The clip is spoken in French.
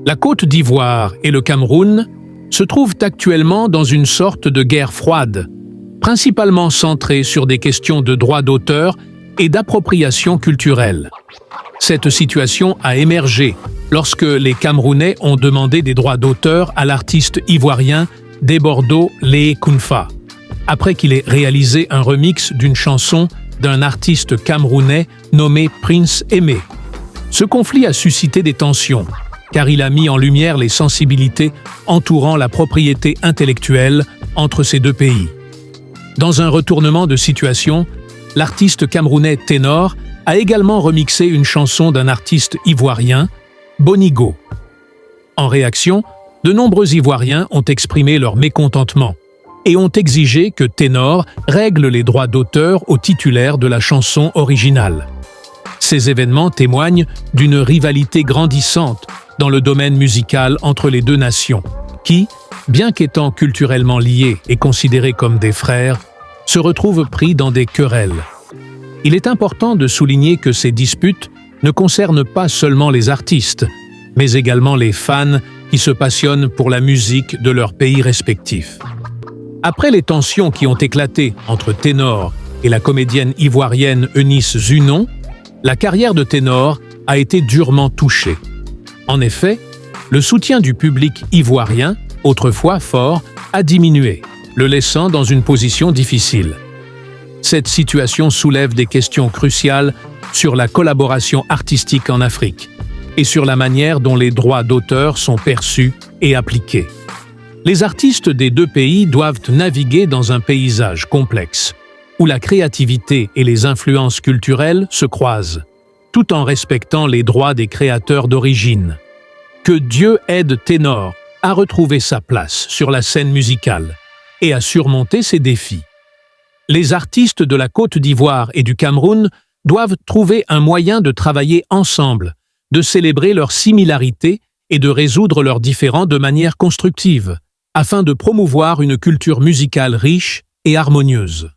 La Côte d'Ivoire et le Cameroun se trouvent actuellement dans une sorte de guerre froide, principalement centrée sur des questions de droit d'auteur et d'appropriation culturelle. Cette situation a émergé lorsque les Camerounais ont demandé des droits d'auteur à l'artiste ivoirien Desbordeaux Lé Kounfa, après qu'il ait réalisé un remix d'une chanson d'un artiste camerounais nommé Prince Aimé. Ce conflit a suscité des tensions, car il a mis en lumière les sensibilités entourant la propriété intellectuelle entre ces deux pays. Dans un retournement de situation, l'artiste camerounais Ténor a également remixé une chanson d'un artiste ivoirien, Bonigo. En réaction, de nombreux Ivoiriens ont exprimé leur mécontentement et ont exigé que Ténor règle les droits d'auteur aux titulaires de la chanson originale. Ces événements témoignent d'une rivalité grandissante dans le domaine musical entre les deux nations, qui, bien qu'étant culturellement liés et considérés comme des frères, se retrouvent pris dans des querelles. Il est important de souligner que ces disputes ne concernent pas seulement les artistes, mais également les fans qui se passionnent pour la musique de leur pays respectif. Après les tensions qui ont éclaté entre Ténor et la comédienne ivoirienne Eunice Zunon, la carrière de Ténor a été durement touchée. En effet, le soutien du public ivoirien, autrefois fort, a diminué, le laissant dans une position difficile. Cette situation soulève des questions cruciales sur la collaboration artistique en Afrique et sur la manière dont les droits d'auteur sont perçus et appliqués. Les artistes des deux pays doivent naviguer dans un paysage complexe, où la créativité et les influences culturelles se croisent, tout en respectant les droits des créateurs d'origine. Que Dieu aide Ténor à retrouver sa place sur la scène musicale et à surmonter ses défis. Les artistes de la Côte d'Ivoire et du Cameroun doivent trouver un moyen de travailler ensemble, de célébrer leurs similarités et de résoudre leurs différends de manière constructive, afin de promouvoir une culture musicale riche et harmonieuse.